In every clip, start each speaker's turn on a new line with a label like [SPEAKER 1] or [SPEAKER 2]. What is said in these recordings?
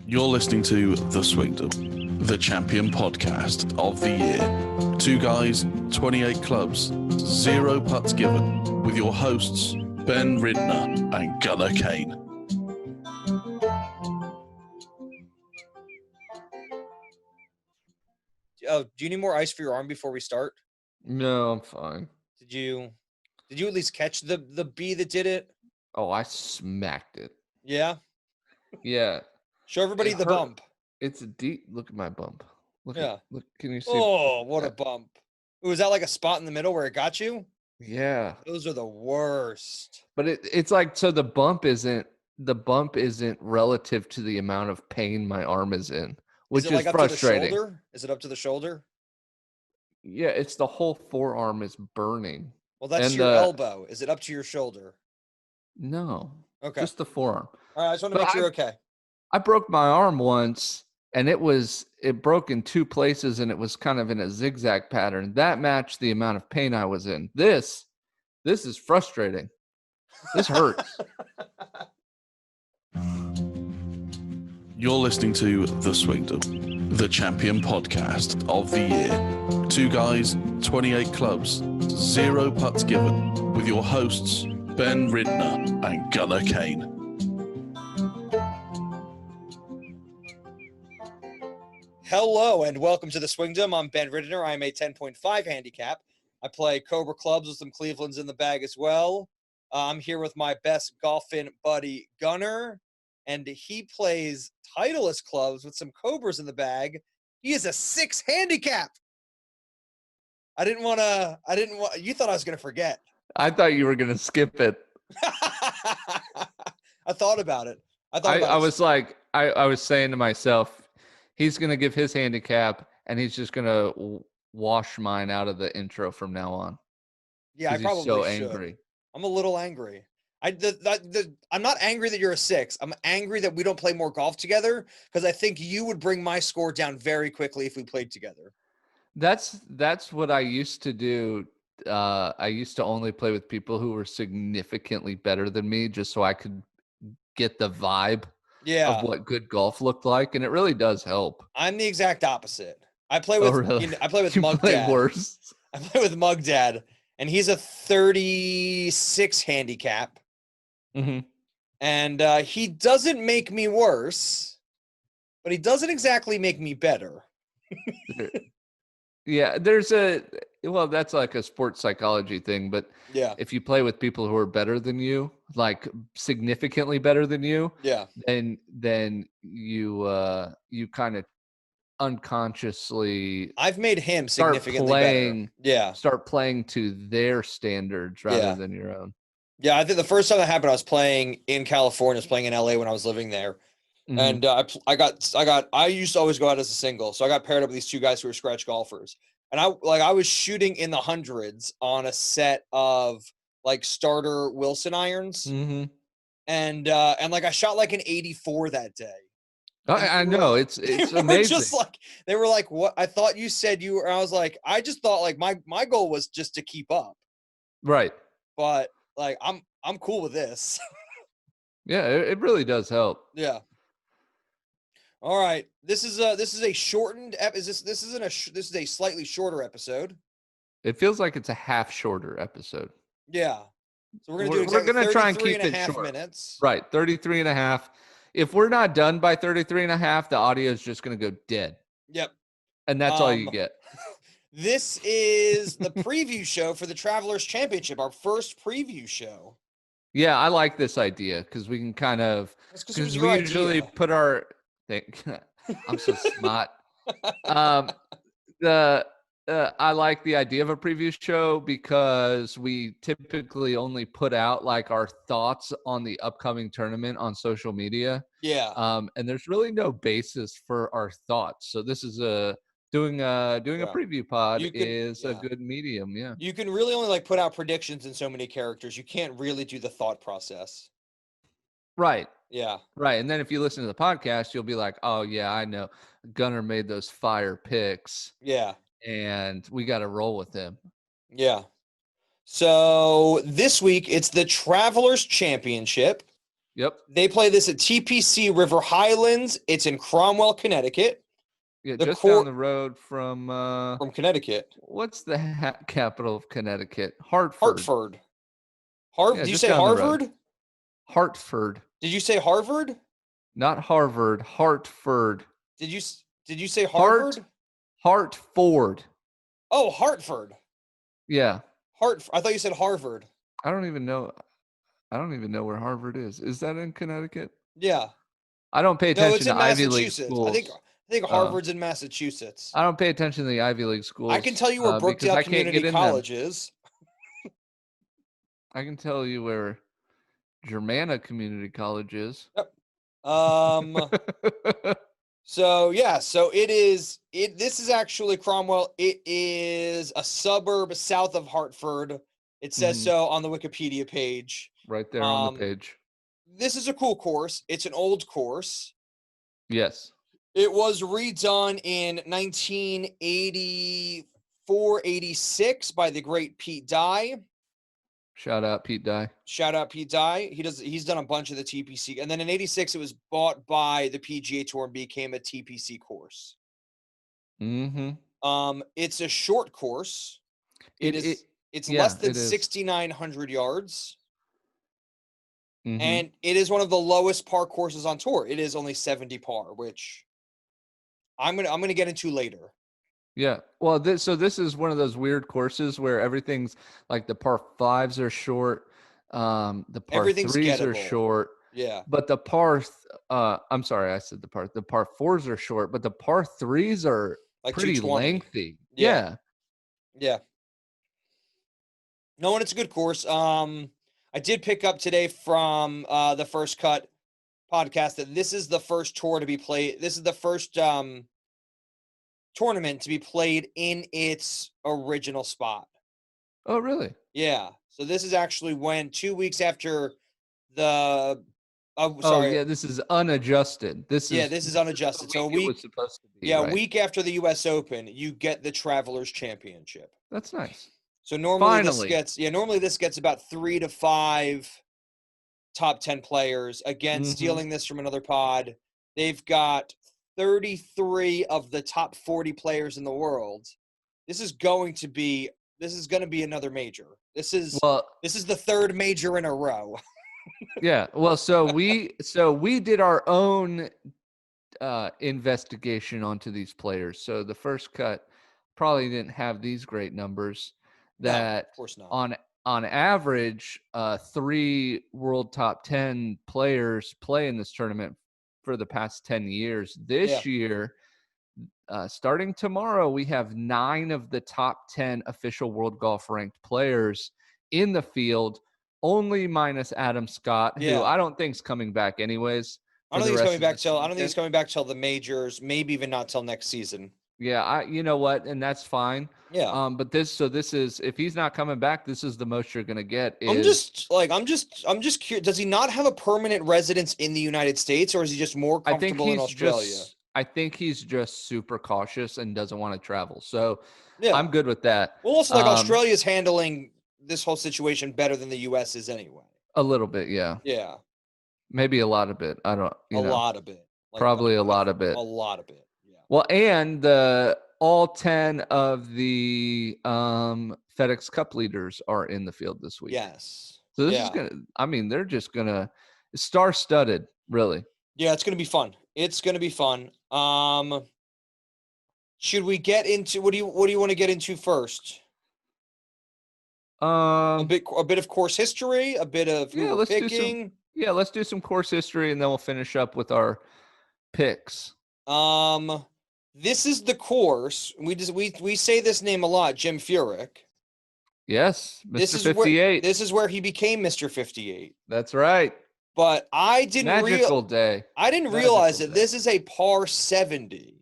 [SPEAKER 1] You're listening to The Swingdom, the champion podcast of the year. 2 guys, 28 clubs, 0 putts given, with your hosts, Ben Ridner and Gunnar Kane.
[SPEAKER 2] Oh, do you need more ice for your arm before we start?
[SPEAKER 3] No, I'm fine.
[SPEAKER 2] Did you at least catch the bee that did it?
[SPEAKER 3] Oh, I smacked it.
[SPEAKER 2] Yeah.
[SPEAKER 3] Yeah.
[SPEAKER 2] Show everybody
[SPEAKER 3] It
[SPEAKER 2] the
[SPEAKER 3] hurt.
[SPEAKER 2] bump.
[SPEAKER 3] It's a deep. Look at my bump. Look. Can you see?
[SPEAKER 2] Oh, what a bump! Was that like a spot in the middle where it got you?
[SPEAKER 3] Yeah.
[SPEAKER 2] Those are the worst.
[SPEAKER 3] But it's like, so the bump isn't relative to the amount of pain my arm is in, which is frustrating.
[SPEAKER 2] Up to the shoulder? Is it up to the shoulder?
[SPEAKER 3] Yeah, it's the whole forearm is burning.
[SPEAKER 2] Well, that's your elbow. Is it up to your shoulder?
[SPEAKER 3] No.
[SPEAKER 2] Okay.
[SPEAKER 3] Just the forearm.
[SPEAKER 2] All right, I just want to make sure you're okay.
[SPEAKER 3] I broke my arm once, and it broke in 2 places, and it was kind of in a zigzag pattern. That matched the amount of pain I was in. This is frustrating. This hurts.
[SPEAKER 1] You're listening to The Swingdom, the champion podcast of the year. 2 guys, 28 clubs, 0 putts given, with your hosts, Ben Ridner and Gunnar Kane.
[SPEAKER 2] Hello and welcome to the Swingdom. I'm Ben Ridner. I'm a 10.5 handicap. I play Cobra clubs with some Clevelands in the bag as well. I'm here with my best golfing buddy Gunnar, and he plays Titleist clubs with some Cobras in the bag. He is a 6 handicap. You thought I was going to forget.
[SPEAKER 3] I thought you were going to skip it.
[SPEAKER 2] I thought about it.
[SPEAKER 3] I was saying to myself, he's going to give his handicap, and he's just going to wash mine out of the intro from now on.
[SPEAKER 2] Yeah, I probably
[SPEAKER 3] so
[SPEAKER 2] should.
[SPEAKER 3] Angry.
[SPEAKER 2] I'm a little angry. I'm not angry that you're a 6. I'm angry that we don't play more golf together, because I think you would bring my score down very quickly if we played together.
[SPEAKER 3] That's what I used to do. I used to only play with people who were significantly better than me, just so I could get the vibe of what good golf looked like, and it really does help.
[SPEAKER 2] I'm the exact opposite. I play with I play with Mug Dad.
[SPEAKER 3] Worse.
[SPEAKER 2] I play with Mug Dad, and he's a 36 handicap.
[SPEAKER 3] Mm-hmm.
[SPEAKER 2] And he doesn't make me worse, but he doesn't exactly make me better.
[SPEAKER 3] Yeah, that's like a sports psychology thing, but
[SPEAKER 2] yeah,
[SPEAKER 3] if you play with people who are better than you, like significantly better than you, then you kind of unconsciously
[SPEAKER 2] I've made him significantly better. Yeah.
[SPEAKER 3] Start playing to their standards rather than your own.
[SPEAKER 2] Yeah, I think the first time that happened, I was playing in California, I was playing in LA when I was living there. Mm-hmm. And I used to always go out as a single. So I got paired up with these 2 guys who were scratch golfers. And I was shooting in the hundreds on a set of like starter Wilson irons.
[SPEAKER 3] Mm-hmm.
[SPEAKER 2] And I shot like an 84 that day.
[SPEAKER 3] I know it's amazing.
[SPEAKER 2] They were like, what? I thought you said you were. I was like, I just thought like my goal was just to keep up.
[SPEAKER 3] Right.
[SPEAKER 2] But like, I'm cool with this.
[SPEAKER 3] Yeah, it really does help.
[SPEAKER 2] Yeah. All right. This is a shortened. This is a slightly shorter episode.
[SPEAKER 3] It feels like it's a half shorter episode.
[SPEAKER 2] Yeah. So we're gonna try and keep it short. Minutes.
[SPEAKER 3] Right, 33 and a half. If we're not done by 33 and a half, the audio is just going to go dead.
[SPEAKER 2] Yep.
[SPEAKER 3] And that's all you get.
[SPEAKER 2] This is the preview show for the Travelers Championship, our first preview show.
[SPEAKER 3] Yeah, I like this idea because we can kind of, because we usually put our thing. I'm so smart. I like the idea of a preview show because we typically only put out like our thoughts on the upcoming tournament on social media.
[SPEAKER 2] Yeah.
[SPEAKER 3] And there's really no basis for our thoughts. So this is doing a preview pod is a good medium. Yeah.
[SPEAKER 2] You can really only like put out predictions in so many characters. You can't really do the thought process.
[SPEAKER 3] Right.
[SPEAKER 2] Yeah.
[SPEAKER 3] Right. And then if you listen to the podcast, you'll be like, oh yeah, I know Gunnar made those fire picks.
[SPEAKER 2] Yeah.
[SPEAKER 3] And we got to roll with him.
[SPEAKER 2] Yeah. So this week it's the Travelers Championship.
[SPEAKER 3] Yep.
[SPEAKER 2] They play this at TPC River Highlands. It's in Cromwell, Connecticut.
[SPEAKER 3] Yeah, just down the road from
[SPEAKER 2] Connecticut.
[SPEAKER 3] What's the capital of Connecticut? Hartford.
[SPEAKER 2] Hartford.
[SPEAKER 3] Yeah,
[SPEAKER 2] Did you
[SPEAKER 3] just
[SPEAKER 2] say
[SPEAKER 3] down the road.
[SPEAKER 2] Harvard?
[SPEAKER 3] Hartford.
[SPEAKER 2] Did you say Harvard?
[SPEAKER 3] Not Harvard. Hartford.
[SPEAKER 2] Did you say Harvard?
[SPEAKER 3] Hartford.
[SPEAKER 2] Oh, Hartford.
[SPEAKER 3] Yeah.
[SPEAKER 2] I thought you said Harvard.
[SPEAKER 3] I don't even know where Harvard is. Is that in Connecticut?
[SPEAKER 2] Yeah.
[SPEAKER 3] I don't pay attention
[SPEAKER 2] No, it's in
[SPEAKER 3] to Ivy League
[SPEAKER 2] Massachusetts.
[SPEAKER 3] schools.
[SPEAKER 2] I think Harvard's in Massachusetts.
[SPEAKER 3] I don't pay attention to the Ivy League schools.
[SPEAKER 2] I can tell you where Brookdale Community College is.
[SPEAKER 3] I can tell you where Germanna Community College is.
[SPEAKER 2] Yep. So this is actually Cromwell. It is a suburb south of Hartford. It says so on the Wikipedia page.
[SPEAKER 3] Right there on the page.
[SPEAKER 2] This is a cool course. It's an old course.
[SPEAKER 3] Yes.
[SPEAKER 2] It was redone in 1984, 86 by the great Pete Dye.
[SPEAKER 3] Shout out Pete Dye.
[SPEAKER 2] He's done a bunch of the TPC. And then in 86, it was bought by the PGA Tour and became a TPC course. It's a short course. It's less than 6,900 yards. And it is one of the lowest par courses on tour. It is only 70 par, which I'm gonna get into later.
[SPEAKER 3] Yeah. Well, this is one of those weird courses where everything's like the par fives are short, the par threes are short.
[SPEAKER 2] Yeah.
[SPEAKER 3] But the I'm sorry, I said the par fours are short, but the par threes are like pretty lengthy. Yeah.
[SPEAKER 2] Yeah. No, and it's a good course. I did pick up today from the First Cut podcast that this is the first tour to be played. This is the first tournament to be played in its original spot.
[SPEAKER 3] Oh, really?
[SPEAKER 2] Yeah. So this is actually 2 weeks after the.
[SPEAKER 3] This is unadjusted. This
[SPEAKER 2] is unadjusted. So a week
[SPEAKER 3] was supposed to be.
[SPEAKER 2] Yeah, a week after the U.S. Open, you get the Travelers Championship.
[SPEAKER 3] That's nice.
[SPEAKER 2] So normally this gets about 3 to 5 top 10 players. Again, stealing this from another pod. They've got 33 of the top 40 players in the world. This is going to be another major. This is the third major in a row.
[SPEAKER 3] Yeah. Well, so we did our own investigation onto these players. So the First Cut probably didn't have these great numbers. That
[SPEAKER 2] no, of course not.
[SPEAKER 3] On average, 3 world top 10 players play in this tournament for the past 10 years. This year, starting tomorrow, we have 9 of the top 10 official World Golf ranked players in the field, only minus Adam Scott, who I don't think is coming back anyways.
[SPEAKER 2] I don't think he's coming back till the majors, maybe even not till next season.
[SPEAKER 3] Yeah, you know what, and that's fine.
[SPEAKER 2] Yeah.
[SPEAKER 3] But this is if he's not coming back, this is the most you're gonna get.
[SPEAKER 2] I'm just curious. Does he not have a permanent residence in the United States, or is he just more comfortable in Australia?
[SPEAKER 3] I think he's just super cautious and doesn't want to travel. So I'm good with that.
[SPEAKER 2] Well, also Australia's handling this whole situation better than the U.S. is anyway.
[SPEAKER 3] A little bit, yeah.
[SPEAKER 2] Yeah.
[SPEAKER 3] Maybe a lot of it. I don't.
[SPEAKER 2] Lot of it.
[SPEAKER 3] Probably a lot of it.
[SPEAKER 2] A lot of it. Yeah.
[SPEAKER 3] Well, and all 10 of the FedEx Cup leaders are in the field this week.
[SPEAKER 2] Yes.
[SPEAKER 3] So this is they're just gonna star-studded, really.
[SPEAKER 2] Yeah, it's gonna be fun. Should we get into what do you want to get into first? A bit of course history, a bit of picking.
[SPEAKER 3] Let's do some course history, and then we'll finish up with our picks.
[SPEAKER 2] This is the course. We say this name a lot, Jim Furyk.
[SPEAKER 3] Yes, Mr. 58.
[SPEAKER 2] This is where he became Mr. 58.
[SPEAKER 3] That's right.
[SPEAKER 2] But I didn't realize that this is a par 70.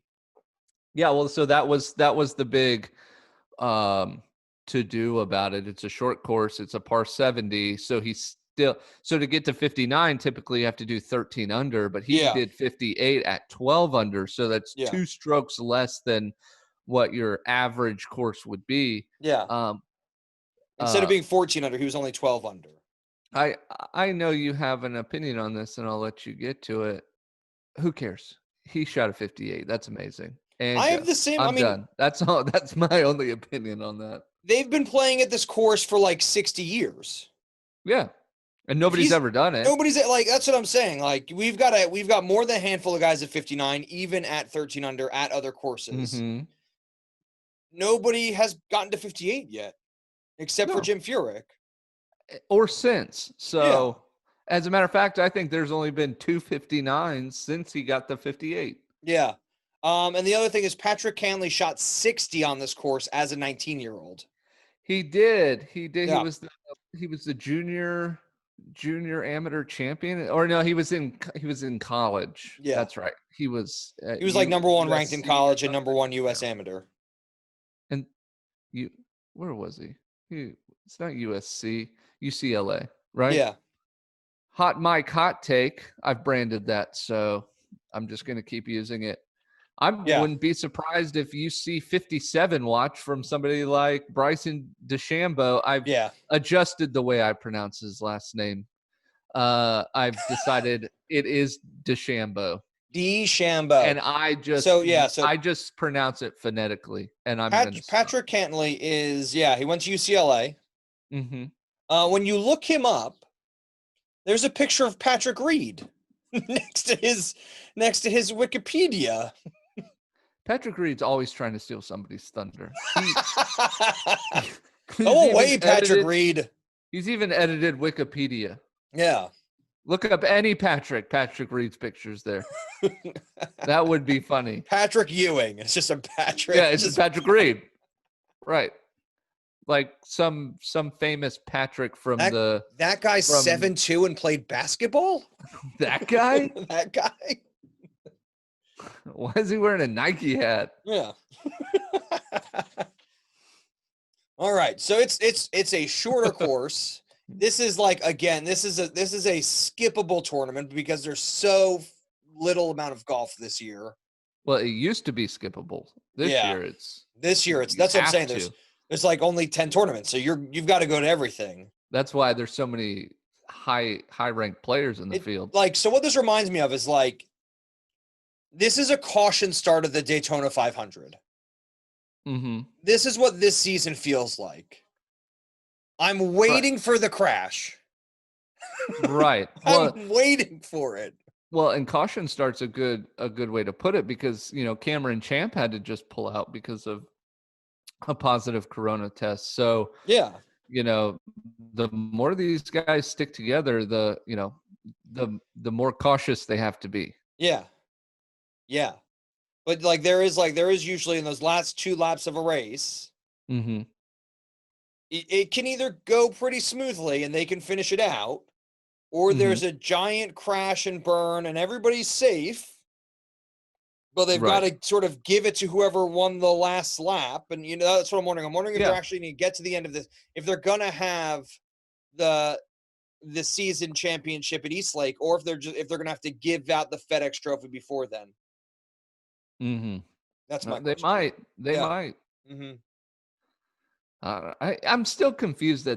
[SPEAKER 3] Yeah, well, so that was the big to do about it. It's a short course. It's a par 70. So to get to 59, typically you have to do 13 under, but he did 58 at 12 under. So that's 2 strokes less than what your average course would be.
[SPEAKER 2] Yeah. Instead of being 14 under, he was only 12 under.
[SPEAKER 3] I know you have an opinion on this, and I'll let you get to it. Who cares? He shot a 58. That's amazing. And
[SPEAKER 2] I have
[SPEAKER 3] go.
[SPEAKER 2] the same.
[SPEAKER 3] I'm done. That's all. That's my only opinion on that.
[SPEAKER 2] They've been playing at this course for like 60 years.
[SPEAKER 3] Yeah, and nobody's ever done it.
[SPEAKER 2] Nobody's like, that's what I'm saying. Like we've got more than a handful of guys at 59, even at 13 under at other courses.
[SPEAKER 3] Mm-hmm.
[SPEAKER 2] Nobody has gotten to 58 yet, except for Jim Furyk.
[SPEAKER 3] Or since. So, as a matter of fact, I think there's only been 259s since he got the 58.
[SPEAKER 2] Yeah. And the other thing is Patrick Cantlay shot 60 on this course as a 19-year-old.
[SPEAKER 3] He did.
[SPEAKER 2] Yeah.
[SPEAKER 3] He was the junior amateur champion, or no, he was in college.
[SPEAKER 2] Yeah,
[SPEAKER 3] that's right. He was
[SPEAKER 2] like number one ranked in college and number one U.S. amateur.
[SPEAKER 3] And where was he? It's not USC, UCLA, right?
[SPEAKER 2] Yeah.
[SPEAKER 3] Hot mic, hot take. I've branded that, so I'm just going to keep using it. Wouldn't be surprised if you see 57 watch from somebody like Bryson DeChambeau. I've adjusted the way I pronounce his last name. I've decided it is DeChambeau.
[SPEAKER 2] DeChambeau.
[SPEAKER 3] And I just pronounce it phonetically. And
[SPEAKER 2] Patrick Cantlay is he went to UCLA.
[SPEAKER 3] Mm-hmm.
[SPEAKER 2] When you look him up, there's a picture of Patrick Reed next to his Wikipedia.
[SPEAKER 3] Patrick Reed's always trying to steal somebody's thunder.
[SPEAKER 2] Go away, Patrick Reed.
[SPEAKER 3] He's even edited Wikipedia.
[SPEAKER 2] Yeah.
[SPEAKER 3] Look up any Patrick Reed's pictures there. That would be funny.
[SPEAKER 2] Patrick Ewing. It's just a Patrick.
[SPEAKER 3] Yeah, it's just Patrick Reed. Right. Like some famous Patrick from
[SPEAKER 2] that guy's 7'2" and played basketball?
[SPEAKER 3] That guy?
[SPEAKER 2] That guy?
[SPEAKER 3] Why is he wearing a Nike hat?
[SPEAKER 2] Yeah. All right. So it's a shorter course. This is like, again, this is a skippable tournament because there's so little amount of golf this year.
[SPEAKER 3] Well, it used to be skippable. This year it's
[SPEAKER 2] that's what I'm saying. There's like only 10 tournaments. So you've got to go to everything.
[SPEAKER 3] That's why there's so many high ranked players in the field.
[SPEAKER 2] Like, so what this reminds me of is like, this is a caution start of the Daytona 500.
[SPEAKER 3] Mm-hmm.
[SPEAKER 2] This is what this season feels like. I'm waiting for the crash.
[SPEAKER 3] Right. Well,
[SPEAKER 2] I'm waiting for it.
[SPEAKER 3] Well, and caution start's a good way to put it because, Cameron Champ had to just pull out because of a positive corona test. So, the more these guys stick together, the more cautious they have to be.
[SPEAKER 2] Yeah. Yeah. But like there is usually in those last 2 laps of a race,
[SPEAKER 3] mm-hmm.
[SPEAKER 2] it can either go pretty smoothly and they can finish it out, or there's a giant crash and burn and everybody's safe, but they've got to sort of give it to whoever won the last lap. And that's what I'm wondering. I'm wondering if they're actually going to get to the end of this, if they're going to have the season championship at Eastlake, or if they're going to have to give out the FedEx Trophy before then.
[SPEAKER 3] Mm-hmm.
[SPEAKER 2] That's my
[SPEAKER 3] question. They might.
[SPEAKER 2] Mm-hmm.
[SPEAKER 3] I'm still confused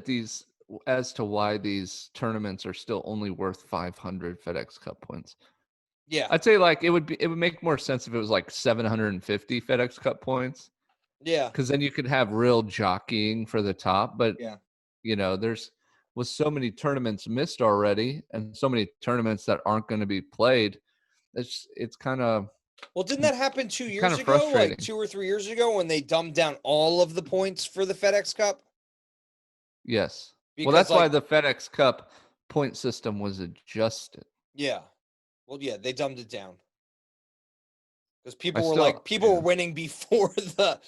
[SPEAKER 3] as to why these tournaments are still only worth 500 FedEx Cup points.
[SPEAKER 2] Yeah,
[SPEAKER 3] I'd say like it would make more sense if it was like 750 FedEx Cup points.
[SPEAKER 2] Yeah,
[SPEAKER 3] because then you could have real jockeying for the top. But there's with so many tournaments missed already, and so many tournaments that aren't going to be played. It's kind of
[SPEAKER 2] didn't that happen 2 years ago? Like 2 or 3 years ago, when they dumbed down all of the points for the FedEx Cup?
[SPEAKER 3] Yes. Well, that's why the FedEx Cup point system was adjusted.
[SPEAKER 2] Yeah. Well, yeah, they dumbed it down because people were winning before the.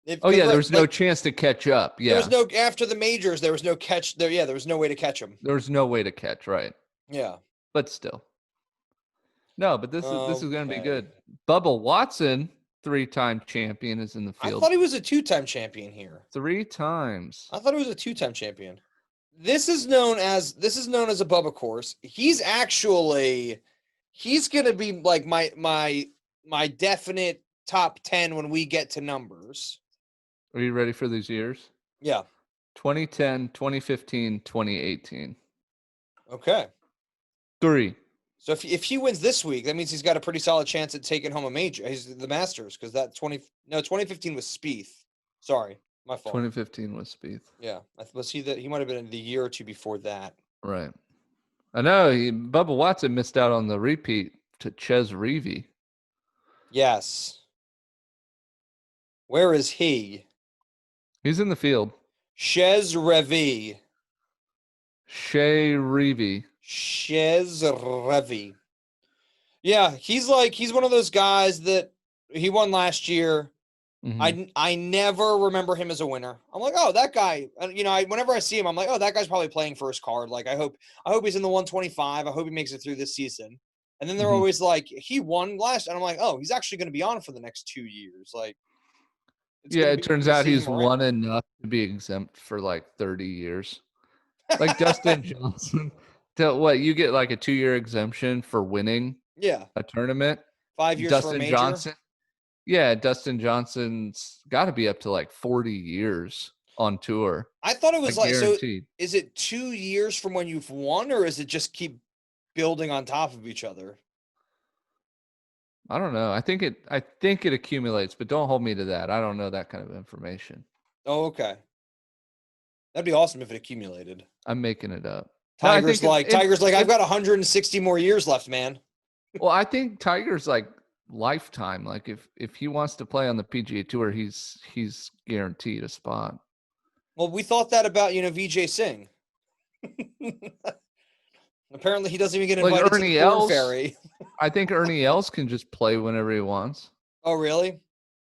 [SPEAKER 3] There was no chance to catch up. Yeah,
[SPEAKER 2] there was no after the majors. There was no catch there. Yeah, there was no way to catch them.
[SPEAKER 3] There was no way to catch, right?
[SPEAKER 2] Yeah,
[SPEAKER 3] but still, no. But this is going to be good. Bubba Watson, 3-time champion, is in the field.
[SPEAKER 2] I thought he was a 2-time champion here.
[SPEAKER 3] 3 times.
[SPEAKER 2] I thought he was a 2-time champion. This is known as a Bubba course. He's going to be like my definite top 10 when we get to numbers.
[SPEAKER 3] Are you ready for these years?
[SPEAKER 2] Yeah.
[SPEAKER 3] 2010, 2015, 2018.
[SPEAKER 2] Okay.
[SPEAKER 3] 3.
[SPEAKER 2] So if he wins this week, that means he's got a pretty solid chance at taking home a major. He's the Masters because 2015 was Spieth. Sorry, my fault.
[SPEAKER 3] 2015 was Spieth.
[SPEAKER 2] Yeah, was he that? He might have been the year or two before that.
[SPEAKER 3] Right. I know Bubba Watson missed out on the repeat to Ches Reavie.
[SPEAKER 2] Yes. Where is he?
[SPEAKER 3] He's in the field.
[SPEAKER 2] Chez Reavie.
[SPEAKER 3] Shea Reavie.
[SPEAKER 2] Chez Reavie. Yeah, he's one of those guys that he won last year.
[SPEAKER 3] Mm-hmm.
[SPEAKER 2] I never remember him as a winner. I'm like, oh, that guy. You know, whenever I see him, I'm like, oh, that guy's probably playing for his card. Like, I hope he's in the 125. I hope he makes it through this season. And then they're always like, he won last, and I'm like, oh, he's actually going to be on for the next 2 years. Like,
[SPEAKER 3] it turns out he's won enough to be exempt for like 30 years. Like Dustin Johnson. What, you get like a 2-year exemption for winning a tournament?
[SPEAKER 2] 5 years
[SPEAKER 3] Dustin
[SPEAKER 2] for a major?
[SPEAKER 3] Johnson. Yeah, Dustin Johnson's got to be up to like 40 years on tour.
[SPEAKER 2] I thought it was like
[SPEAKER 3] guaranteed.
[SPEAKER 2] So is it 2 years from when you've won, or is it just keep building on top of each other?
[SPEAKER 3] I don't know. I think it accumulates, but don't hold me to that. I don't know that kind of information.
[SPEAKER 2] Oh, okay. That'd be awesome if it accumulated.
[SPEAKER 3] I'm making it up.
[SPEAKER 2] Tiger's like, I've got 160 more years left, man.
[SPEAKER 3] Well, I think Tiger's like lifetime. Like if he wants to play on the PGA Tour, he's guaranteed a spot.
[SPEAKER 2] Well, we thought that about, Vijay Singh. Apparently, he doesn't even get invited to the Corn Ferry.
[SPEAKER 3] I think Ernie Els can just play whenever he wants.
[SPEAKER 2] Oh, really?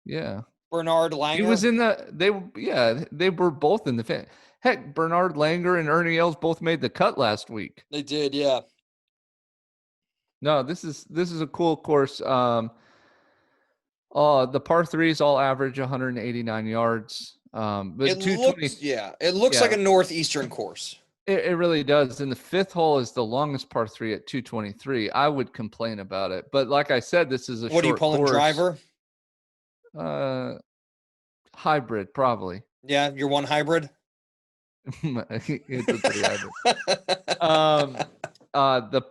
[SPEAKER 3] Yeah.
[SPEAKER 2] Bernard Langer.
[SPEAKER 3] He was in they were both in the heck, Bernard Langer and Ernie Els both made the cut last week.
[SPEAKER 2] They did, yeah.
[SPEAKER 3] No, this is a cool course. The par threes all average 189 yards. But
[SPEAKER 2] it looks like a northeastern course.
[SPEAKER 3] It really does. And the fifth hole is the longest par 3 at 223. I would complain about it, but like I said, this is a
[SPEAKER 2] what
[SPEAKER 3] short
[SPEAKER 2] are you pulling
[SPEAKER 3] course. Driver? Hybrid, probably.
[SPEAKER 2] Yeah, you're one hybrid.
[SPEAKER 3] It's a pretty hybrid. The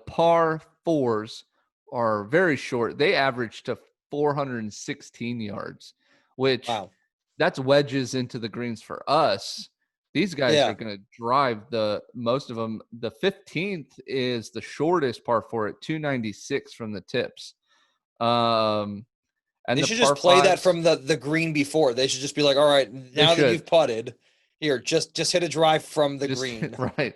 [SPEAKER 3] par fours are very short. They average to 416 yards, which that's wedges into the greens for us. These guys are going to drive most of them. The 15th is the shortest par 4 at 296 from the tips. And
[SPEAKER 2] they should just play that from the green before. They should just be like, all right, now that you've putted, here, just hit a drive from the green.
[SPEAKER 3] Right.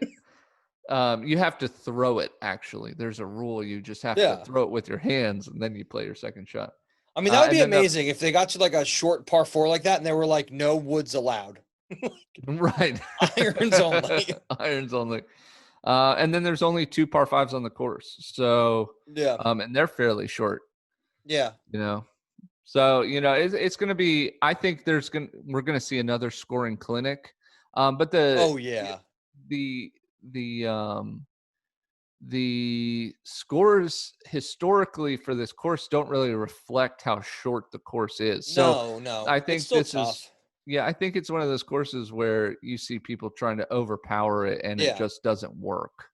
[SPEAKER 3] You have to throw it, actually. There's a rule. You just have to throw it with your hands, and then you play your second shot.
[SPEAKER 2] I mean, that would be amazing if they got to like a short par 4 like that, and they were like, no woods allowed.
[SPEAKER 3] Right.
[SPEAKER 2] Irons only.
[SPEAKER 3] Irons only. And then there's only 2 par 5s on the course. So, and they're fairly short.
[SPEAKER 2] Yeah.
[SPEAKER 3] So, it's going to be, I think we're going to see another scoring clinic. But the scores historically for this course don't really reflect how short the course is. So
[SPEAKER 2] no.
[SPEAKER 3] I think I think it's one of those courses where you see people trying to overpower it and it just doesn't work.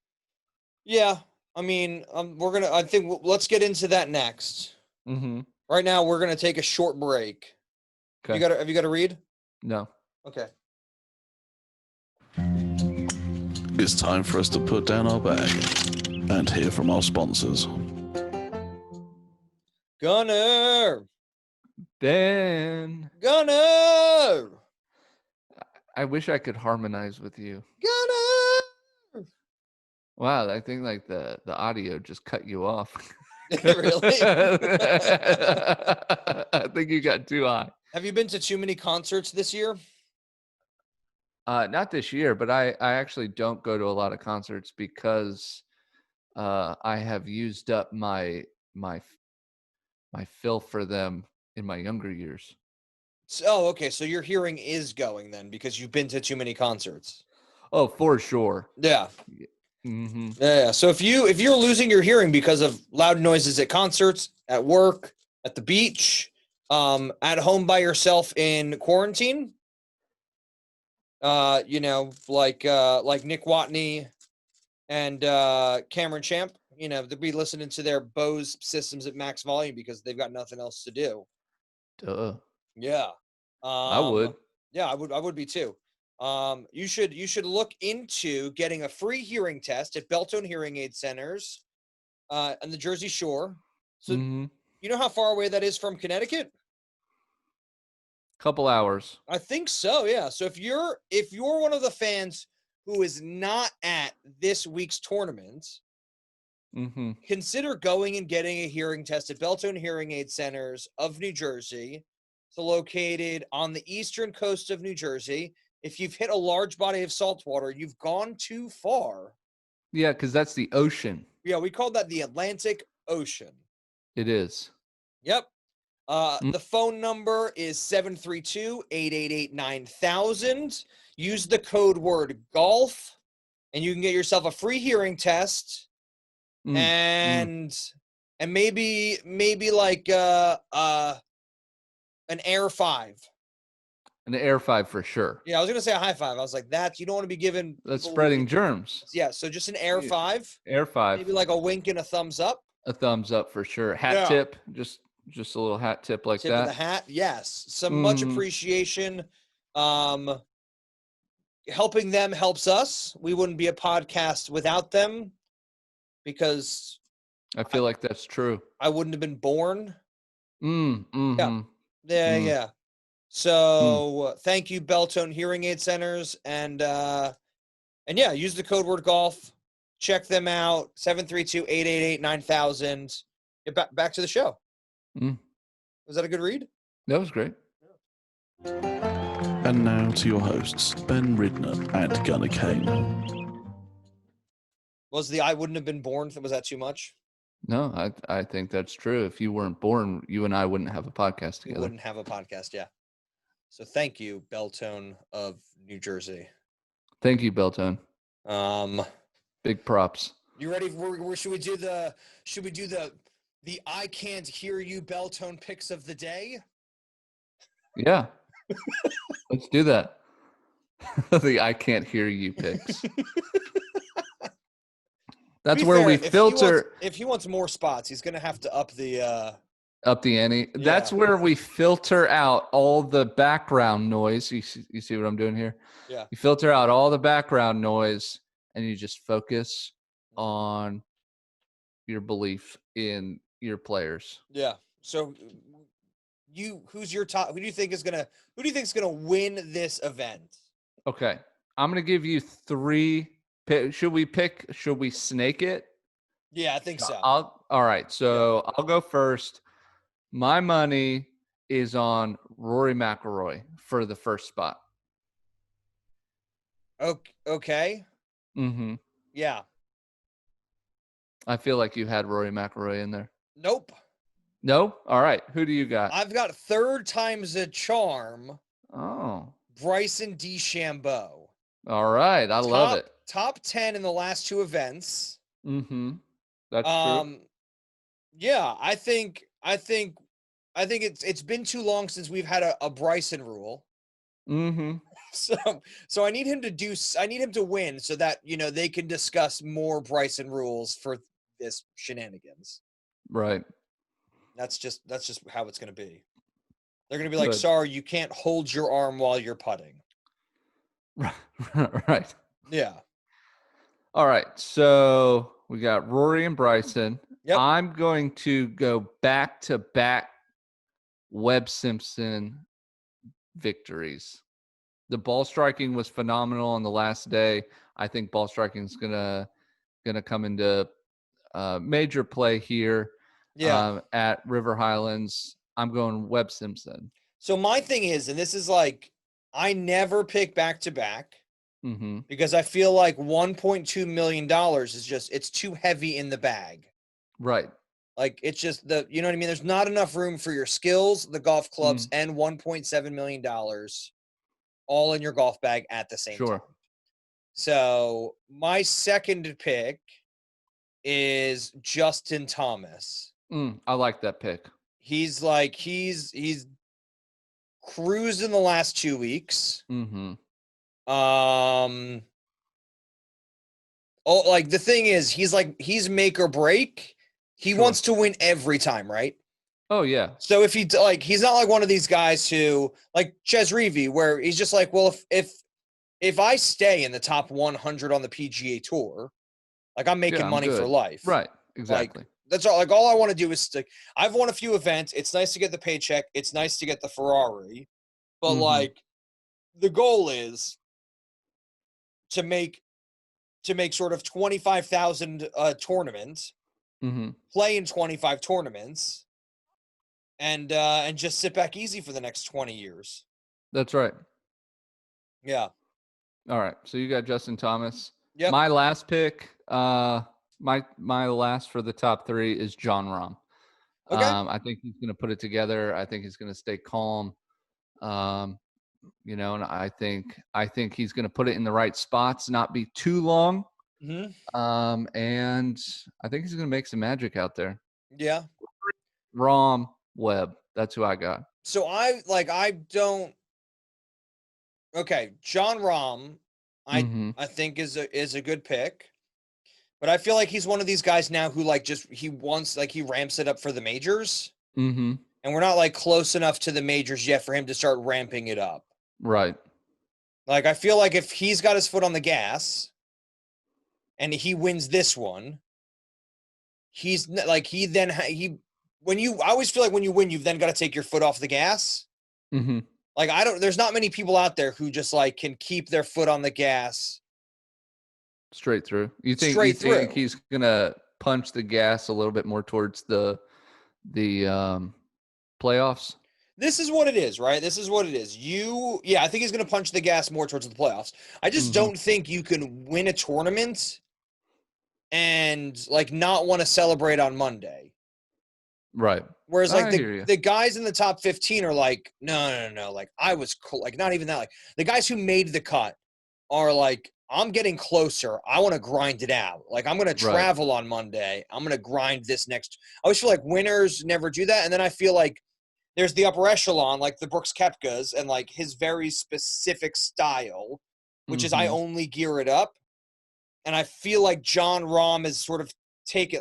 [SPEAKER 2] Yeah. I mean, let's get into that next.
[SPEAKER 3] Mm-hmm.
[SPEAKER 2] Right now, we're going to take a short break.
[SPEAKER 3] Okay.
[SPEAKER 2] Have you got to read?
[SPEAKER 3] No.
[SPEAKER 2] Okay.
[SPEAKER 1] It's time for us to put down our bag and hear from our sponsors.
[SPEAKER 2] Gunnar.
[SPEAKER 3] Ben.
[SPEAKER 2] Gunnar.
[SPEAKER 3] I wish I could harmonize with you.
[SPEAKER 2] Gunnar.
[SPEAKER 3] Wow, I think like the audio just cut you off.
[SPEAKER 2] Really?
[SPEAKER 3] I think you got too high.
[SPEAKER 2] Have you been to too many concerts this year?
[SPEAKER 3] Not this year, but I actually don't go to a lot of concerts because I have used up my fill for them in my younger years.
[SPEAKER 2] Oh, okay. So your hearing is going then because you've been to too many concerts.
[SPEAKER 3] Oh, for sure.
[SPEAKER 2] Yeah.
[SPEAKER 3] Mm-hmm.
[SPEAKER 2] Yeah. So if you're losing your hearing because of loud noises at concerts, at work, at the beach, at home by yourself in quarantine, like Nick Watney and Cameron Champ, they'll be listening to their Bose systems at max volume because they've got nothing else to do.
[SPEAKER 3] Duh.
[SPEAKER 2] Yeah.
[SPEAKER 3] I would.
[SPEAKER 2] Yeah, I would be too. You should look into getting a free hearing test at Beltone Hearing Aid Centers on the Jersey Shore. So you know how far away that is from Connecticut?
[SPEAKER 3] Couple hours.
[SPEAKER 2] I think so, yeah. So if you're one of the fans who is not at this week's tournament, consider going and getting a hearing test at Beltone Hearing Aid Centers of New Jersey. So located on the eastern coast of New Jersey. If you've hit a large body of salt water, you've gone too far.
[SPEAKER 3] Yeah, because that's the ocean.
[SPEAKER 2] Yeah, we call that the Atlantic Ocean.
[SPEAKER 3] It is.
[SPEAKER 2] Yep. The phone number is 732-888-9000. Use the code word golf, and you can get yourself a free hearing test. And maybe like an Air 5.
[SPEAKER 3] An Air 5 for sure.
[SPEAKER 2] Yeah, I was gonna say a high five. I was like, you don't want to be giving.
[SPEAKER 3] That's spreading germs.
[SPEAKER 2] Yeah, so just an Air 5.
[SPEAKER 3] Air 5.
[SPEAKER 2] Maybe like a wink and a thumbs up.
[SPEAKER 3] A thumbs up for sure. Hat tip, just a little hat tip like
[SPEAKER 2] tip
[SPEAKER 3] that.
[SPEAKER 2] Of the hat, yes. Some much appreciation. Helping them helps us. We wouldn't be a podcast without them because
[SPEAKER 3] I feel like that's true.
[SPEAKER 2] I wouldn't have been born. Yeah. So thank you, Beltone Hearing Aid Centers, and yeah, use the code word golf. Check them out. 732-888-9000. Get back to the show. Was that a good read?
[SPEAKER 3] That was great.
[SPEAKER 1] And now to your hosts, Ben Ridner and Gunnar Kane.
[SPEAKER 2] Was the I wouldn't have been born? Was that too much?
[SPEAKER 3] No, I think that's true. If you weren't born, you and I wouldn't have a podcast together.
[SPEAKER 2] We wouldn't have a podcast, yeah. So thank you, Beltone of New Jersey.
[SPEAKER 3] Thank you, Beltone. Big props.
[SPEAKER 2] You ready? Should we do the I can't hear you Beltone picks of the day?
[SPEAKER 3] Yeah. Let's do that. The I can't hear you picks. That's where we filter.
[SPEAKER 2] If he wants more spots, he's going to have to up the
[SPEAKER 3] ante.
[SPEAKER 2] Yeah.
[SPEAKER 3] That's where we filter out all the background noise. You see what I'm doing here?
[SPEAKER 2] Yeah.
[SPEAKER 3] You filter out all the background noise and you just focus on your belief in your players.
[SPEAKER 2] Yeah. So who's your top? Who do you think is going to win this event?
[SPEAKER 3] Okay. I'm going to give you 3. Should we snake it?
[SPEAKER 2] Yeah, I think so.
[SPEAKER 3] All right. So I'll go first. My money is on Rory McIlroy for the first spot.
[SPEAKER 2] Okay. Yeah.
[SPEAKER 3] I feel like you had Rory McIlroy in there.
[SPEAKER 2] Nope.
[SPEAKER 3] No? All right. Who do you got?
[SPEAKER 2] I've got third time's a charm.
[SPEAKER 3] Oh.
[SPEAKER 2] Bryson DeChambeau.
[SPEAKER 3] All right. I love it.
[SPEAKER 2] Top 10 in the last 2 events.
[SPEAKER 3] That's true.
[SPEAKER 2] Yeah, I think it's been too long since we've had a Bryson rule. So I need him to win so that they can discuss more Bryson rules for this shenanigans.
[SPEAKER 3] Right.
[SPEAKER 2] That's just how it's going to be. They're going to be like, sorry, you can't hold your arm while you're putting.
[SPEAKER 3] Right.
[SPEAKER 2] Yeah.
[SPEAKER 3] All right. So we got Rory and Bryson.
[SPEAKER 2] Yep.
[SPEAKER 3] I'm going to go back-to-back Webb Simpson victories. The ball striking was phenomenal on the last day. I think ball striking is gonna come into major play here.
[SPEAKER 2] Yeah.
[SPEAKER 3] At River Highlands. I'm going Webb Simpson.
[SPEAKER 2] So my thing is, and this is like, I never pick back-to-back. Because I feel like $1.2 million is it's too heavy in the bag.
[SPEAKER 3] Right.
[SPEAKER 2] Like it's just you know what I mean? There's not enough room for your skills, the golf clubs, and $1.7 million all in your golf bag at the same time. So my second pick is Justin Thomas.
[SPEAKER 3] I like that pick.
[SPEAKER 2] He's cruised in the last 2 weeks. Like the thing is, he's make or break. He
[SPEAKER 3] Sure.
[SPEAKER 2] wants to win every time, right?
[SPEAKER 3] Oh yeah.
[SPEAKER 2] So if he's not like one of these guys who like Ches Reavie, where he's just like, well, if I stay in the top 100 on the PGA Tour, like I'm making money for life.
[SPEAKER 3] Right. Exactly.
[SPEAKER 2] Like that's all. Like all I want to do is like I've won a few events. It's nice to get the paycheck. It's nice to get the Ferrari, but like the goal is to make sort of 25,000 tournaments, play in 25 tournaments, and just sit back easy for the next 20 years.
[SPEAKER 3] That's right.
[SPEAKER 2] Yeah.
[SPEAKER 3] All right. So you got Justin Thomas.
[SPEAKER 2] Yep.
[SPEAKER 3] My last pick, my last for the top 3 is Jon Rahm.
[SPEAKER 2] Okay.
[SPEAKER 3] I think he's going to put it together. I think he's going to stay calm. And I think he's going to put it in the right spots, not be too long. And I think he's going to make some magic out there.
[SPEAKER 2] Yeah.
[SPEAKER 3] Rahm, Webb. That's who I got.
[SPEAKER 2] So okay, Jon Rahm, I think is a good pick. But I feel like he's one of these guys now who he ramps it up for the majors. And we're not like close enough to the majors yet for him to start ramping it up.
[SPEAKER 3] Right.
[SPEAKER 2] Like I feel like if he's got his foot on the gas and he wins this one, he's like I always feel like when you win, you've then got to take your foot off the gas. Like there's not many people out there who just like can keep their foot on the gas
[SPEAKER 3] straight through. You think he's gonna punch the gas a little bit more towards the playoffs?
[SPEAKER 2] This is what it is, right? This is what it is. I think he's gonna punch the gas more towards the playoffs. I just don't think you can win a tournament and like not want to celebrate on Monday.
[SPEAKER 3] Right.
[SPEAKER 2] Whereas like the guys in the top 15 are like, no. Like I was cool. Like not even that. Like the guys who made the cut are like, I'm getting closer. I want to grind it out. Like I'm going to travel on Monday. I'm going to grind this next. I always feel like winners never do that. And then I feel like there's the upper echelon, like the Brooks Koepkas and like his very specific style, which is I only gear it up. And I feel like Jon Rahm is sort of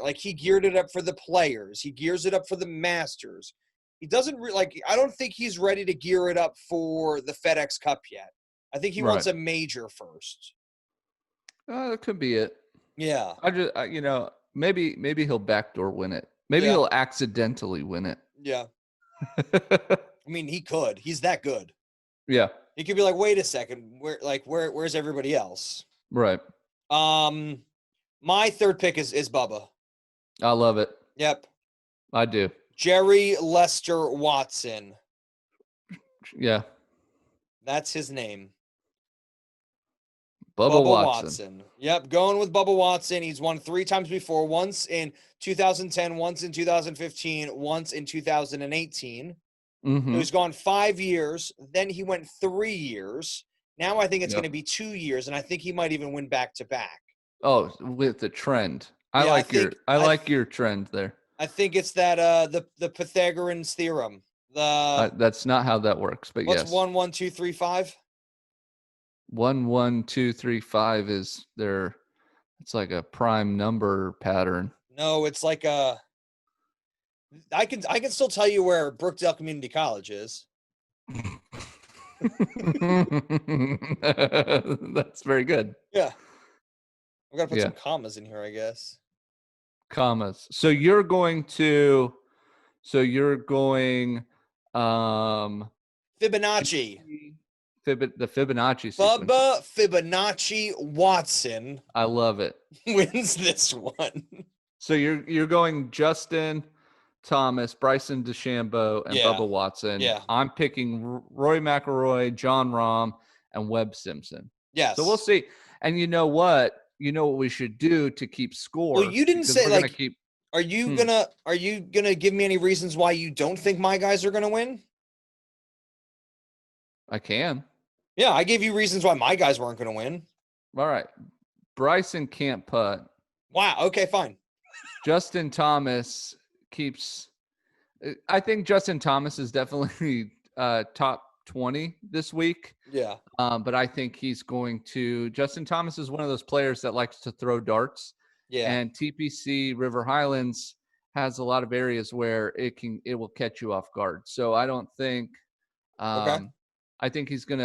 [SPEAKER 2] like he geared it up for the Players. He gears it up for the Masters. He doesn't I don't think he's ready to gear it up for the FedEx Cup yet. I think he wants a major first.
[SPEAKER 3] That could be it.
[SPEAKER 2] Yeah.
[SPEAKER 3] Maybe he'll backdoor win it. Maybe he'll accidentally win it.
[SPEAKER 2] Yeah. I mean, he could. He's that good.
[SPEAKER 3] Yeah.
[SPEAKER 2] He could be like, wait a second, where's everybody else?
[SPEAKER 3] Right.
[SPEAKER 2] My third pick is Bubba.
[SPEAKER 3] I love it.
[SPEAKER 2] Yep.
[SPEAKER 3] I do.
[SPEAKER 2] Jerry Lester Watson.
[SPEAKER 3] Yeah.
[SPEAKER 2] That's his name.
[SPEAKER 3] Bubba Watson.
[SPEAKER 2] Yep, going with Bubba Watson. He's won 3 times before, once in 2010, once in 2015, once in 2018. So he's gone 5 years. Then he went 3 years. Now I think it's going to be 2 years, and I think he might even win back-to-back.
[SPEAKER 3] Oh, with the trend. I like your trend there.
[SPEAKER 2] I think it's that the Pythagorean's theorem.
[SPEAKER 3] That's not how that works, but
[SPEAKER 2] what's
[SPEAKER 3] yes.
[SPEAKER 2] 1, 1, 2, 3, 5?
[SPEAKER 3] 1, 1, 2, 3, 5 is their. It's like a prime number pattern.
[SPEAKER 2] No, it's like a. I can still tell you where Brookdale Community College is.
[SPEAKER 3] That's very good.
[SPEAKER 2] Yeah. I've got to put some commas in here, I guess.
[SPEAKER 3] Commas. So you're going
[SPEAKER 2] Fibonacci.
[SPEAKER 3] The Fibonacci sequence.
[SPEAKER 2] Bubba Fibonacci Watson.
[SPEAKER 3] I love it.
[SPEAKER 2] Wins this one.
[SPEAKER 3] So you're going Justin Thomas, Bryson DeChambeau, and Bubba Watson.
[SPEAKER 2] Yeah.
[SPEAKER 3] I'm picking Rory McIlroy, Jon Rahm, and Webb Simpson.
[SPEAKER 2] Yes.
[SPEAKER 3] So we'll see. And you know what? You know what we should do to keep score.
[SPEAKER 2] Well, you didn't say like. Are you gonna give me any reasons why you don't think my guys are gonna win?
[SPEAKER 3] I can.
[SPEAKER 2] Yeah, I gave you reasons why my guys weren't gonna win.
[SPEAKER 3] All right. Bryson can't putt.
[SPEAKER 2] Wow. Okay, fine.
[SPEAKER 3] Justin Thomas keeps. I think Justin Thomas is definitely top 20 this week.
[SPEAKER 2] Yeah.
[SPEAKER 3] But I think he's going to. Justin Thomas is one of those players that likes to throw darts.
[SPEAKER 2] Yeah.
[SPEAKER 3] And TPC River Highlands has a lot of areas where it will catch you off guard. So I don't think.
[SPEAKER 2] Okay.
[SPEAKER 3] I think he's going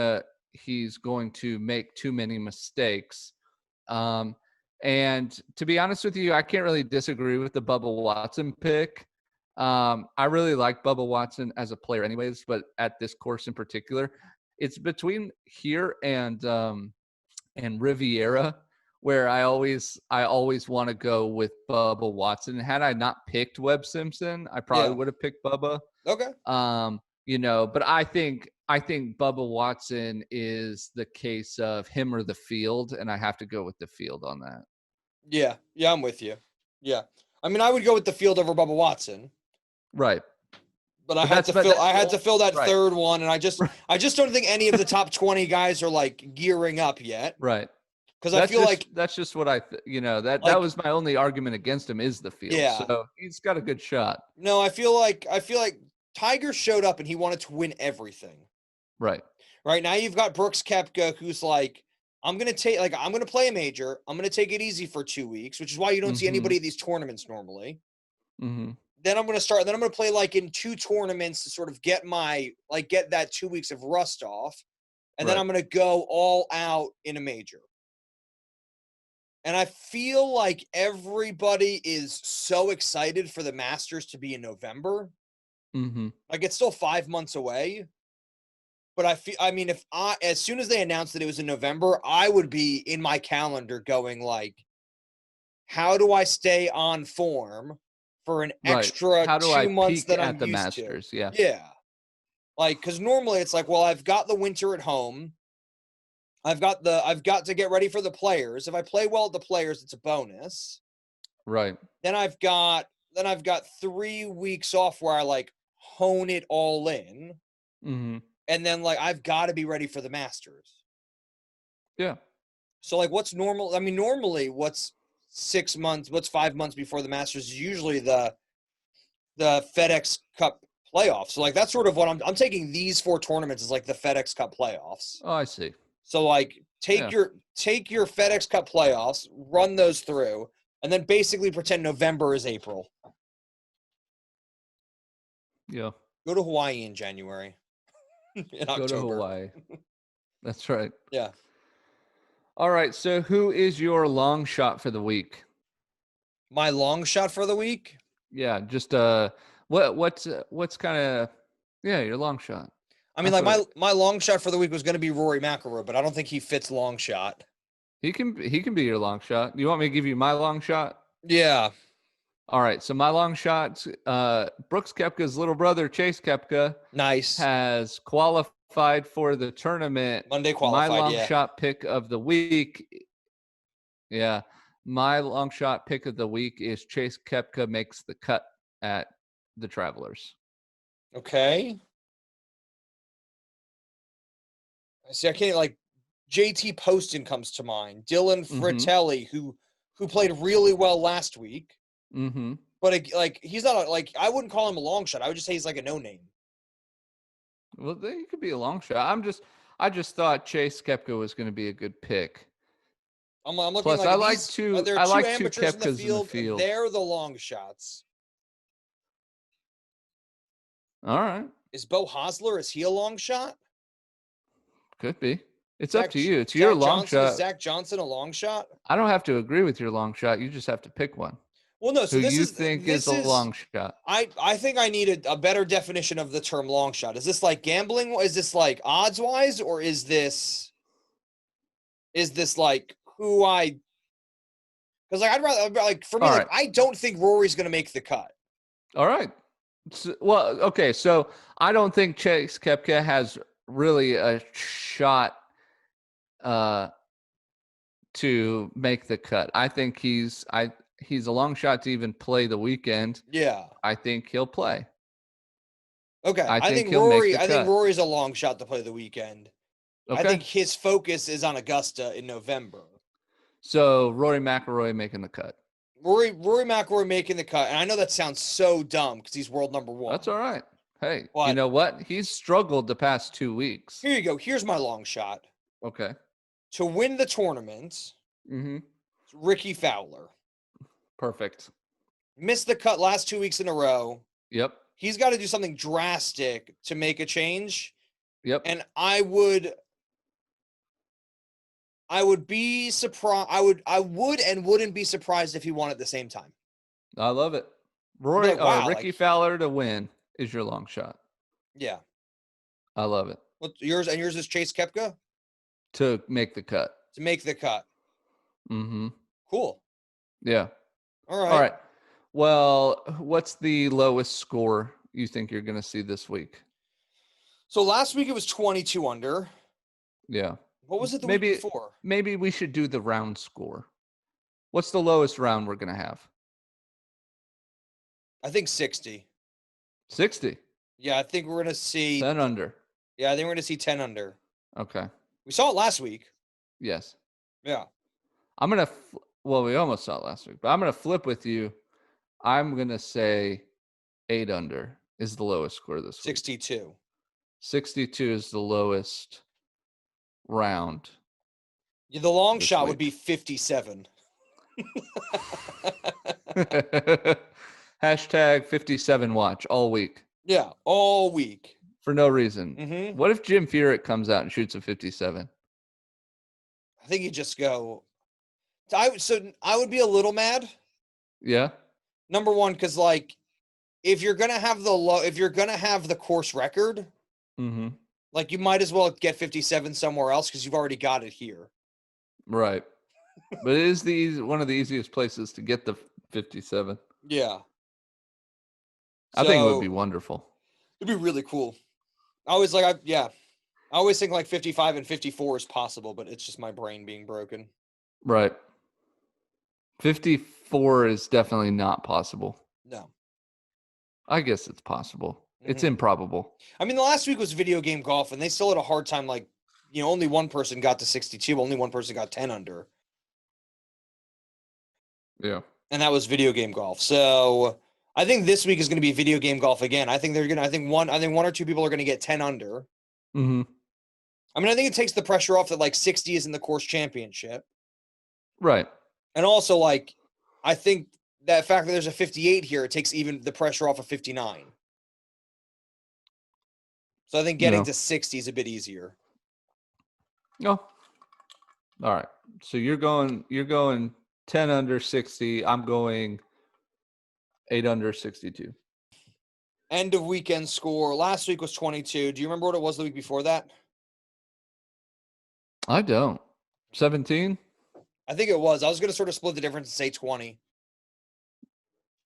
[SPEAKER 3] to make too many mistakes. And to be honest with you, I can't really disagree with the Bubba Watson pick. I really like Bubba Watson as a player anyways, but at this course in particular, it's between here and Riviera where I always want to go with Bubba Watson. Had I not picked Webb Simpson, I probably would have picked Bubba.
[SPEAKER 2] Okay.
[SPEAKER 3] But I think Bubba Watson is the case of him or the field, and I have to go with the field on that.
[SPEAKER 2] Yeah. Yeah, I'm with you. Yeah. I mean, I would go with the field over Bubba Watson.
[SPEAKER 3] Right.
[SPEAKER 2] But I had to fill that third one, and I just don't think any of the top 20 guys are like gearing up yet.
[SPEAKER 3] Right.
[SPEAKER 2] Because I feel like
[SPEAKER 3] that's just what that was my only argument against him is the field.
[SPEAKER 2] Yeah.
[SPEAKER 3] So he's got a good shot.
[SPEAKER 2] No, I feel like Tiger showed up and he wanted to win everything.
[SPEAKER 3] Right.
[SPEAKER 2] Right now you've got Brooks Koepka, who's like, I'm gonna play a major. I'm gonna take it easy for 2 weeks, which is why you don't see anybody at these tournaments normally.
[SPEAKER 3] Mm-hmm.
[SPEAKER 2] Then I'm gonna play like in 2 tournaments to sort of get that 2 weeks of rust off, and then I'm gonna go all out in a major. And I feel like everybody is so excited for the Masters to be in November.
[SPEAKER 3] Mm-hmm.
[SPEAKER 2] Like it's still 5 months away. But as soon as they announced that it was in November, I would be in my calendar going like, how do I stay on form for an extra 2 months that I'm
[SPEAKER 3] at the
[SPEAKER 2] used
[SPEAKER 3] Masters?
[SPEAKER 2] to?
[SPEAKER 3] Yeah.
[SPEAKER 2] Yeah. Like, because normally it's like, well, I've got the winter at home. I've got to get ready for the Players. If I play well at the Players, it's a bonus.
[SPEAKER 3] Right.
[SPEAKER 2] Then I've got 3 weeks off where I like hone it all in.
[SPEAKER 3] Mm-hmm.
[SPEAKER 2] And then like I've got to be ready for the Masters.
[SPEAKER 3] Yeah.
[SPEAKER 2] So like what's normal? I mean, normally what's 5 months before the Masters is usually the FedEx Cup playoffs. So like that's sort of what I'm taking these 4 tournaments as like the FedEx Cup playoffs.
[SPEAKER 3] Oh, I see.
[SPEAKER 2] So like take your FedEx Cup playoffs, run those through, and then basically pretend November is April.
[SPEAKER 3] Yeah.
[SPEAKER 2] Go to Hawaii in January. In October.
[SPEAKER 3] Go to Hawaii. That's right.
[SPEAKER 2] Yeah.
[SPEAKER 3] All right. So who is your long shot for the week?
[SPEAKER 2] My long shot for the week?
[SPEAKER 3] Yeah. Just what's kind of your long shot.
[SPEAKER 2] I mean, my long shot for the week was going to be Rory McIlroy, but I don't think he fits long shot.
[SPEAKER 3] He can be your long shot. You want me to give you my long shot?
[SPEAKER 2] Yeah.
[SPEAKER 3] All right. So my long shot, Brooks Koepka's little brother, Chase Koepka, has qualified for the tournament.
[SPEAKER 2] Monday qualified.
[SPEAKER 3] My long shot pick of the week. Yeah. My long shot pick of the week is Chase Koepka makes the cut at the Travelers.
[SPEAKER 2] Okay. See, I can't like JT Poston comes to mind. Dylan Fratelli, who played really well last week.
[SPEAKER 3] Mm-hmm.
[SPEAKER 2] But he's not I wouldn't call him a long shot. I would just say he's like a no name.
[SPEAKER 3] Well, he could be a long shot. I just thought Chase Koepka was going to be a good pick.
[SPEAKER 2] I'm looking.
[SPEAKER 3] Plus, I like two
[SPEAKER 2] Koepkas
[SPEAKER 3] in the field.
[SPEAKER 2] They're the long shots.
[SPEAKER 3] All right.
[SPEAKER 2] Is Bo Hosler? Is he a long shot?
[SPEAKER 3] Could be. It's up to you. It's your long shot.
[SPEAKER 2] Is Zach Johnson a long shot?
[SPEAKER 3] I don't have to agree with your long shot. You just have to pick one.
[SPEAKER 2] Well, no. So
[SPEAKER 3] who you think is a long shot?
[SPEAKER 2] I think I need a better definition of the term long shot. Is this like gambling? Is this like odds wise, or is this like who I? Because like I'd rather like for me,
[SPEAKER 3] All
[SPEAKER 2] like
[SPEAKER 3] right.
[SPEAKER 2] I don't think Rory's going to make the cut.
[SPEAKER 3] All right. So, well, okay. So I don't think Chase Koepka has really a shot to make the cut. I think he's a long shot to even play the weekend.
[SPEAKER 2] Yeah.
[SPEAKER 3] I think he'll play.
[SPEAKER 2] Okay. I think Rory's a long shot to play the weekend. Okay. I think his focus is on Augusta in November.
[SPEAKER 3] So Rory McIlroy making the cut.
[SPEAKER 2] Rory McIlroy making the cut. And I know that sounds so dumb because he's world number 1.
[SPEAKER 3] That's all right. Hey,
[SPEAKER 2] But
[SPEAKER 3] you know what? He's struggled the past 2 weeks.
[SPEAKER 2] here you go. Here's my long shot.
[SPEAKER 3] Okay.
[SPEAKER 2] To win the tournament,
[SPEAKER 3] Mm-hmm.
[SPEAKER 2] Ricky Fowler.
[SPEAKER 3] Perfect.
[SPEAKER 2] Missed the cut last 2 weeks in a row.
[SPEAKER 3] Yep.
[SPEAKER 2] He's got to do something drastic to make a change.
[SPEAKER 3] Yep.
[SPEAKER 2] And I would be surprised. I would and wouldn't be surprised if he won at the same time.
[SPEAKER 3] I love it.
[SPEAKER 2] Like, wow,
[SPEAKER 3] Ricky Fowler to win is your long shot.
[SPEAKER 2] Yeah.
[SPEAKER 3] I love it.
[SPEAKER 2] What's yours? And yours is Chase Koepka?
[SPEAKER 3] To make the cut.
[SPEAKER 2] To make the cut.
[SPEAKER 3] Mm-hmm.
[SPEAKER 2] Cool.
[SPEAKER 3] Yeah.
[SPEAKER 2] All right.
[SPEAKER 3] All right. Well, what's the lowest score you think you're going to see this week?
[SPEAKER 2] So last week it was 22 under.
[SPEAKER 3] Yeah.
[SPEAKER 2] What was it the week before?
[SPEAKER 3] Maybe we should do the round score. What's the lowest round we're going to have?
[SPEAKER 2] I think 60.
[SPEAKER 3] 60.
[SPEAKER 2] Yeah, I think we're going to see
[SPEAKER 3] 10 under.
[SPEAKER 2] Yeah, I think we're going to see 10 under.
[SPEAKER 3] Okay.
[SPEAKER 2] We saw it last week.
[SPEAKER 3] Yes.
[SPEAKER 2] Yeah.
[SPEAKER 3] I'm going to well, we almost saw it last week, but I'm going to flip with you. I'm going to say 8 under is the lowest score this week.
[SPEAKER 2] 62.
[SPEAKER 3] 62 is the lowest round.
[SPEAKER 2] Yeah, the long shot would be 57.
[SPEAKER 3] Hashtag 57 watch all week.
[SPEAKER 2] Yeah, all week.
[SPEAKER 3] For no reason.
[SPEAKER 2] Mm-hmm.
[SPEAKER 3] What if Jim Furyk comes out and shoots a 57?
[SPEAKER 2] I think you just go. I would be a little mad.
[SPEAKER 3] Yeah.
[SPEAKER 2] Number one, because like, if you're gonna have the course record,
[SPEAKER 3] mm-hmm.
[SPEAKER 2] like you might as well get 57 somewhere else because you've already got it here.
[SPEAKER 3] Right. But it is one of the easiest places to get the 57.
[SPEAKER 2] Yeah.
[SPEAKER 3] I think it would be wonderful.
[SPEAKER 2] It'd be really cool. I always think like 55 and 54 is possible, but it's just my brain being broken.
[SPEAKER 3] Right. 54 is definitely not possible.
[SPEAKER 2] No.
[SPEAKER 3] I guess it's possible.
[SPEAKER 2] Mm-hmm.
[SPEAKER 3] It's improbable.
[SPEAKER 2] I mean, the last week was video game golf, and they still had a hard time. Like, only one person got to 62. Only one person got 10 under.
[SPEAKER 3] Yeah.
[SPEAKER 2] And that was video game golf. So I think this week is going to be video game golf again. I think one or two people are going to get 10 under.
[SPEAKER 3] Mm-hmm.
[SPEAKER 2] I mean, I think it takes the pressure off that like 60 is in the course championship.
[SPEAKER 3] Right.
[SPEAKER 2] And also, like, I think that fact that there's a 58 here, it takes even the pressure off of 59. So I think getting to 60 is a bit easier.
[SPEAKER 3] No. All right. So you're going 10 under 60. I'm going 8 under 62.
[SPEAKER 2] End of weekend score. Last week was 22. Do you remember what it was the week before that?
[SPEAKER 3] I don't. 17?
[SPEAKER 2] I think it was. I was going to sort of split the difference and say 20.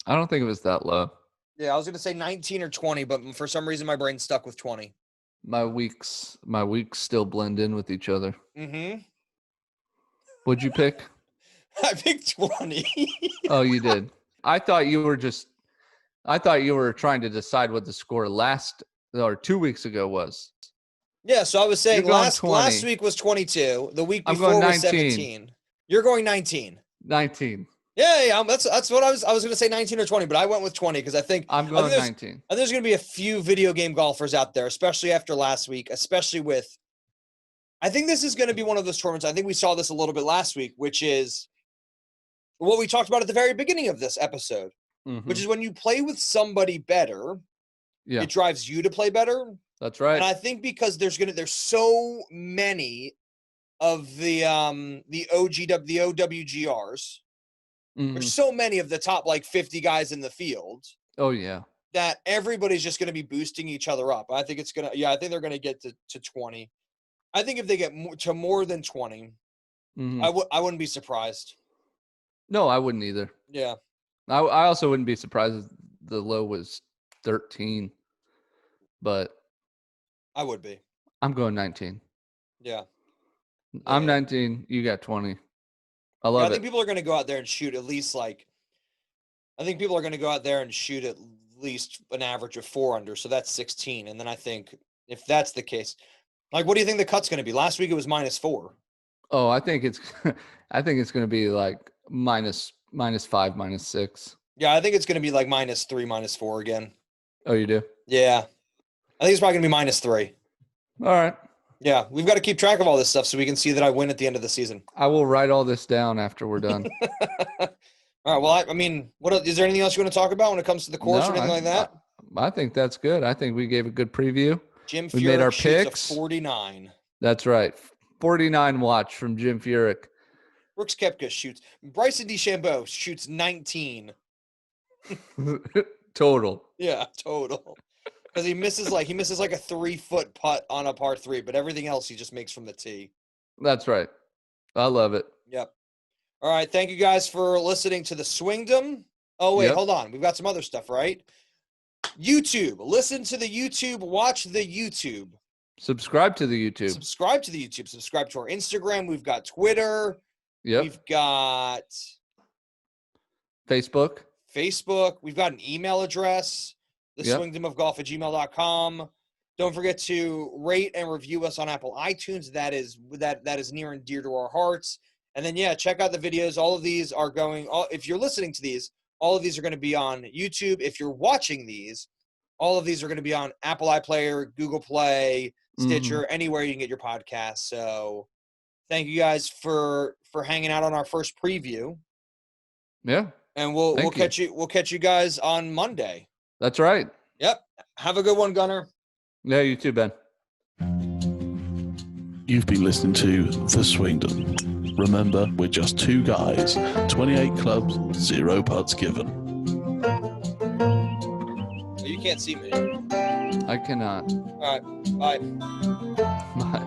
[SPEAKER 3] I don't think it was that low.
[SPEAKER 2] Yeah, I was going to say 19 or 20, but for some reason my brain stuck with 20.
[SPEAKER 3] My weeks still blend in with each other.
[SPEAKER 2] Mm-hmm.
[SPEAKER 3] What'd you pick?
[SPEAKER 2] I picked 20.
[SPEAKER 3] Oh, you did. I thought you were trying to decide what the score 2 weeks ago was.
[SPEAKER 2] Yeah, so I was saying last week was 22. The week before was 17. You're going 19.
[SPEAKER 3] 19.
[SPEAKER 2] Yeah. That's what I was going to say 19 or 20, but I went with 20 because I think
[SPEAKER 3] I'm going 19.
[SPEAKER 2] I think there's going to be a few video game golfers out there, especially after last week, I think this is going to be one of those tournaments. I think we saw this a little bit last week, which is what we talked about at the very beginning of this episode, which is when you play with somebody better, it drives you to play better.
[SPEAKER 3] That's right.
[SPEAKER 2] And I think because there's so many of the OWGRs, there's so many of the top like 50 guys in the field.
[SPEAKER 3] Oh yeah.
[SPEAKER 2] That everybody's just going to be boosting each other up. I think I think they're going to get to 20. I think if they get to more than 20, I wouldn't be surprised.
[SPEAKER 3] No, I wouldn't either.
[SPEAKER 2] Yeah.
[SPEAKER 3] I also wouldn't be surprised if the low was 13, but
[SPEAKER 2] I would be.
[SPEAKER 3] I'm going 19.
[SPEAKER 2] Yeah.
[SPEAKER 3] I'm 19. You got 20. I love it.
[SPEAKER 2] I think people are going to go out there and shoot at least an average of 4 under. So that's 16. And then I think if that's the case, like, what do you think the cut's going to be? Last week it was -4.
[SPEAKER 3] Oh, I think it's going to be like -5, -6.
[SPEAKER 2] Yeah, I think it's going to be like -3, -4 again.
[SPEAKER 3] Oh, you do?
[SPEAKER 2] Yeah. I think it's probably going to be -3.
[SPEAKER 3] All right.
[SPEAKER 2] Yeah, we've got to keep track of all this stuff so we can see that I win at the end of the season.
[SPEAKER 3] I will write all this down after we're done.
[SPEAKER 2] All right. Well, I mean, is there anything else you want to talk about when it comes to the course or anything like that?
[SPEAKER 3] I think that's good. I think we gave a good preview.
[SPEAKER 2] Jim
[SPEAKER 3] we
[SPEAKER 2] Furyk
[SPEAKER 3] made our
[SPEAKER 2] shoots
[SPEAKER 3] picks.
[SPEAKER 2] a 49.
[SPEAKER 3] That's right. 49 watch from Jim Furyk.
[SPEAKER 2] Brooks Koepka shoots. Bryson DeChambeau shoots 19.
[SPEAKER 3] Total.
[SPEAKER 2] Yeah, total. Because he misses like a 3-foot putt on a par 3, but everything else he just makes from the tee.
[SPEAKER 3] That's right. I love it.
[SPEAKER 2] Yep. All right. Thank you guys for listening to the Swingdom. Oh, wait, hold on. We've got some other stuff, right? YouTube. Listen to the YouTube. Watch the YouTube.
[SPEAKER 3] Subscribe to the YouTube.
[SPEAKER 2] Subscribe to the YouTube. Subscribe to our Instagram. We've got Twitter.
[SPEAKER 3] Yep.
[SPEAKER 2] We've got
[SPEAKER 3] Facebook.
[SPEAKER 2] We've got an email address, theswingdomofgolf@gmail.com. Don't forget to rate and review us on Apple iTunes. That is near and dear to our hearts. And then, check out the videos. All of these are if you're listening to these, all of these are going to be on YouTube. If you're watching these, all of these are going to be on Apple iPlayer, Google Play, Stitcher, anywhere you can get your podcast. So thank you guys for hanging out on our first preview.
[SPEAKER 3] Yeah.
[SPEAKER 2] And we'll catch you guys on Monday.
[SPEAKER 3] That's right.
[SPEAKER 2] Yep. Have a good one, Gunnar.
[SPEAKER 3] Yeah, you too, Ben.
[SPEAKER 1] You've been listening to The Swingdom. Remember, we're just 2 guys, 28 clubs, 0 putts given.
[SPEAKER 2] You can't see me.
[SPEAKER 3] I cannot.
[SPEAKER 2] All right. Bye.
[SPEAKER 3] Bye.